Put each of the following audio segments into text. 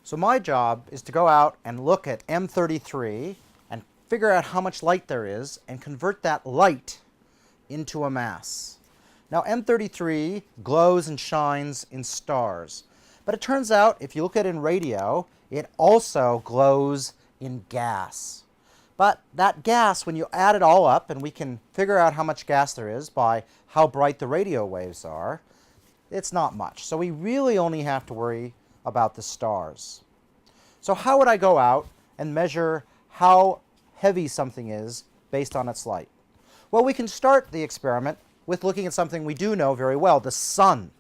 So my job is to go out and look at M33 and figure out how much light there is and convert that light into a mass. Now M33 glows and shines in stars, but it turns out if you look at it in radio, it also glows in gas. But that gas, when you add it all up, and we can figure out how much gas there is by how bright the radio waves are, it's not much. So we really only have to worry about the stars. So how would I go out and measure how heavy something is based on its light? Well, we can start the experiment with looking at something we do know very well, the sun.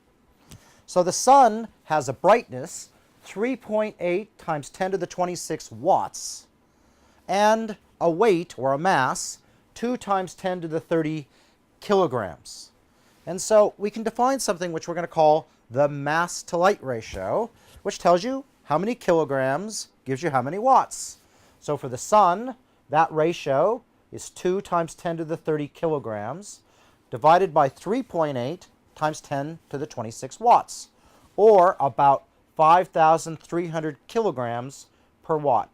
So the sun has a brightness 3.8 times 10 to the 26 watts and a weight, or a mass, 2 times 10 to the 30 kilograms. And so we can define something which we're going to call the mass to light ratio, which tells you how many kilograms gives you how many watts. So for the sun, that ratio is 2 times 10 to the 30 kilograms divided by 3.8 times 10 to the 26 watts, or about 5,300 kilograms per watt.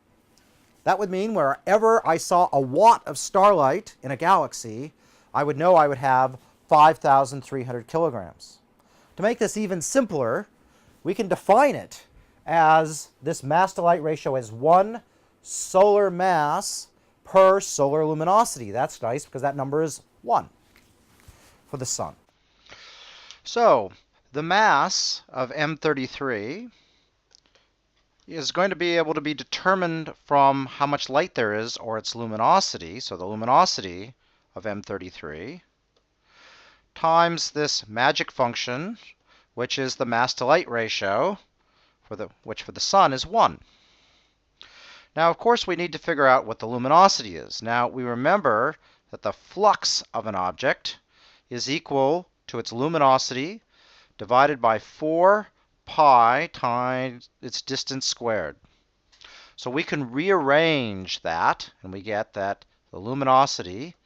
That would mean wherever I saw a watt of starlight in a galaxy, I would know I would have 5,300 kilograms. To make this even simpler, we can define it as this mass to light ratio as 1 solar mass per solar luminosity. That's nice because that number is 1 for the sun. So the mass of M33 is going to be able to be determined from how much light there is, or its luminosity, so the luminosity of M33, times this magic function, which is the mass to light ratio, which for the sun is 1. Now, of course, we need to figure out what the luminosity is. Now, we remember that the flux of an object is equal to its luminosity divided by 4 pi times its distance squared. So we can rearrange that, and we get that the luminosity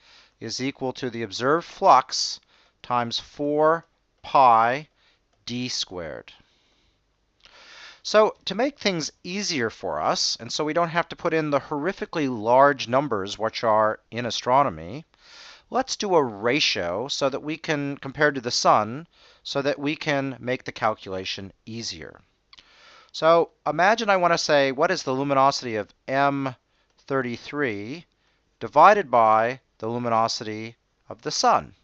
is equal to the observed flux times 4 pi d squared. So to make things easier for us, and so we don't have to put in the horrifically large numbers which are in astronomy, let's do a ratio so that we can, compared to the sun, so that we can make the calculation easier. So imagine I want to say, what is the luminosity of M33 divided by the luminosity of the sun?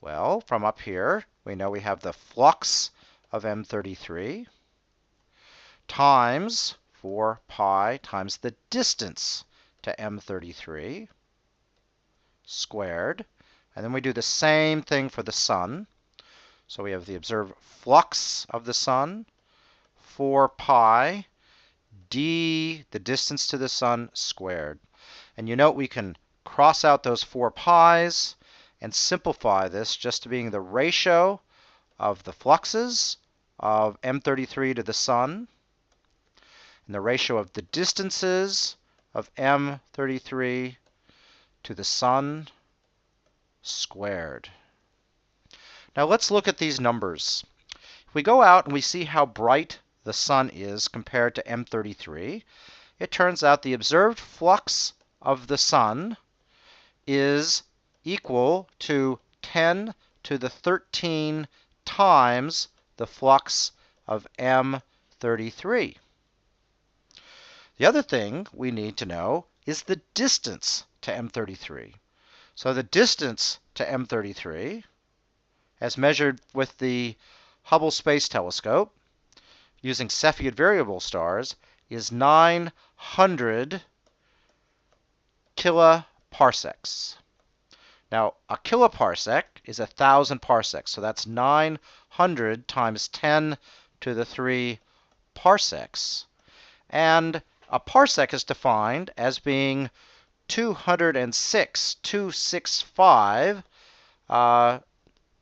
Well, from up here, we know we have the flux of M33 times 4 pi times the distance to M33 squared. And then we do the same thing for the sun. So we have the observed flux of the sun, 4 pi d, the distance to the sun, squared. And you note we can cross out those 4 pi's and simplify this just to being the ratio of the fluxes of M33 to the sun and the ratio of the distances of M33 to the sun squared. Now let's look at these numbers. If we go out and we see how bright the sun is compared to M33, it turns out the observed flux of the sun is equal to 10 to the 13 times the flux of M33. The other thing we need to know is the distance to M33. So the distance to M33, as measured with the Hubble Space Telescope using Cepheid variable stars, is 900 kiloparsecs. Now, a kiloparsec is 1,000 parsecs, so that's 900 times 10 to the 3 parsecs. And a parsec is defined as being 265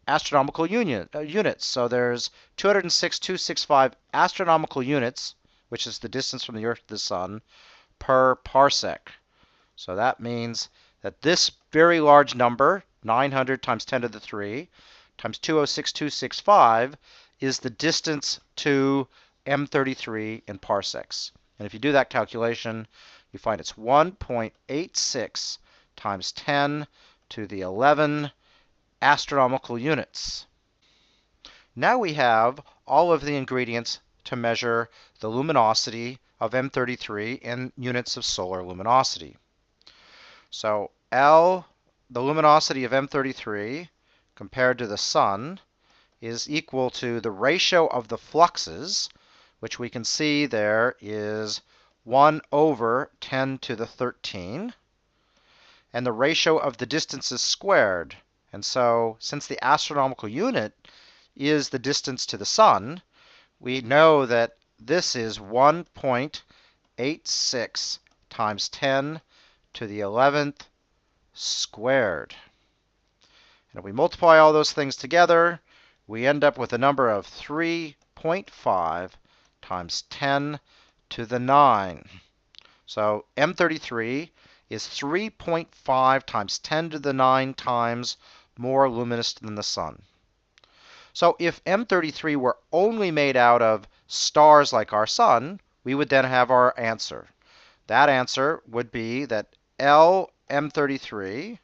astronomical units. So there's 265 astronomical units, which is the distance from the Earth to the Sun, per parsec. So that means that this very large number, 900 times 10 to the 3, times 206,265, is the distance to M33 in parsecs. And if you do that calculation, you find it's 1.86 times 10 to the 11 astronomical units. Now we have all of the ingredients to measure the luminosity of M33 in units of solar luminosity. So L, the luminosity of M33 compared to the sun, is equal to the ratio of the fluxes, which we can see there is 1 over 10 to the 13, and the ratio of the distances squared. And so, since the astronomical unit is the distance to the sun, we know that this is 1.86 times 10 to the 11th squared. And if we multiply all those things together, we end up with a number of 3.5 times 10 to the 9. So M33 is 3.5 times 10 to the 9 times more luminous than the sun. So if M33 were only made out of stars like our sun, we would then have our answer. That answer would be that M33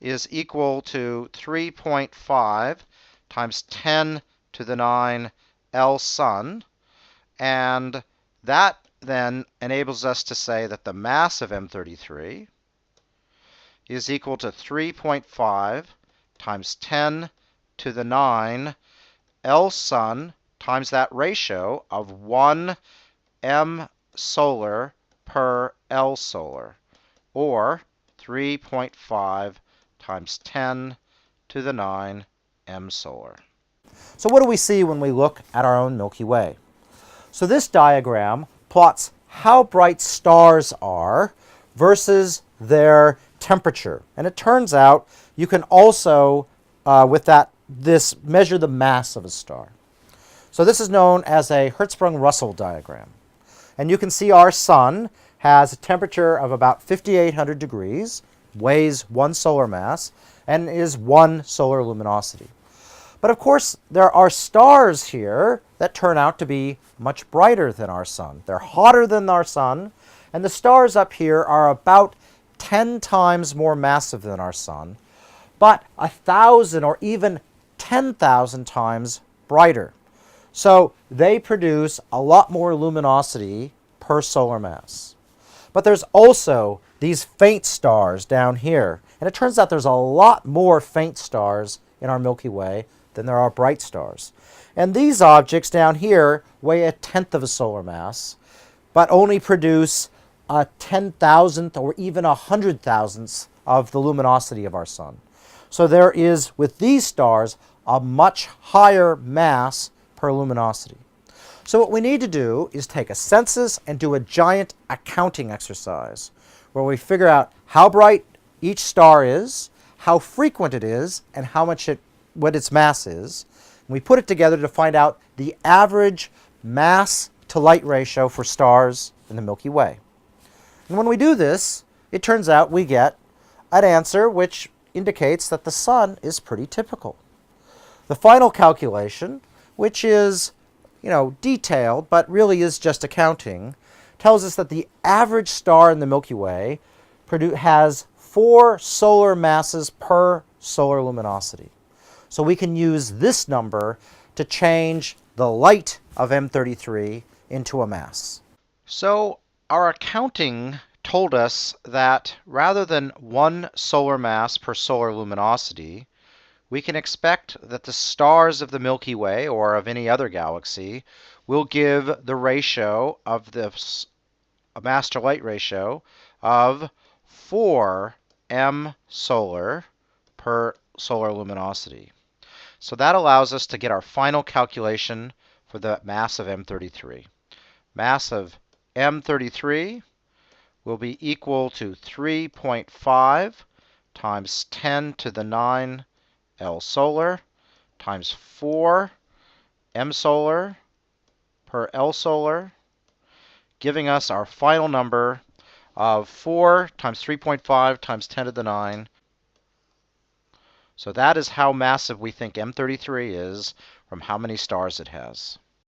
is equal to 3.5 times 10 to the 9 L sun, and that then enables us to say that the mass of M33 is equal to 3.5 times 10 to the 9 L sun times that ratio of 1 M solar per L solar, or 3.5 times 10 to the 9 M solar. So what do we see when we look at our own Milky Way? So this diagram plots how bright stars are versus their temperature. And it turns out you can also, with this measure the mass of a star. So this is known as a Hertzsprung-Russell diagram. And you can see our sun has a temperature of about 5,800 degrees, weighs 1 solar mass, and is 1 solar luminosity. But of course, there are stars here that turn out to be much brighter than our sun. They're hotter than our sun, and the stars up here are about 10 times more massive than our sun, but 1,000 or even 10,000 times brighter. So they produce a lot more luminosity per solar mass. But there's also these faint stars down here, and it turns out there's a lot more faint stars in our Milky Way than there are bright stars. And these objects down here weigh 1/10 of a solar mass, but only produce a 10,000th or even 100,000th of the luminosity of our sun. So there is, with these stars, a much higher mass per luminosity. So what we need to do is take a census and do a giant accounting exercise where we figure out how bright each star is, how frequent it is, and what its mass is. And we put it together to find out the average mass to light ratio for stars in the Milky Way. And when we do this, it turns out we get an answer which indicates that the sun is pretty typical. The final calculation, which is detailed, but really is just accounting, tells us that the average star in the Milky Way has 4 solar masses per solar luminosity. So we can use this number to change the light of M33 into a mass. So our accounting told us that rather than 1 solar mass per solar luminosity, we can expect that the stars of the Milky Way or of any other galaxy will give the ratio of a mass to light ratio of 4 M solar per solar luminosity. So that allows us to get our final calculation for the mass of M33. Mass of M33 will be equal to 3.5 times 10 to the 9 L solar times 4 M solar per L solar, giving us our final number of 4 times 3.5 times 10 to the 9. So that is how massive we think M33 is from how many stars it has.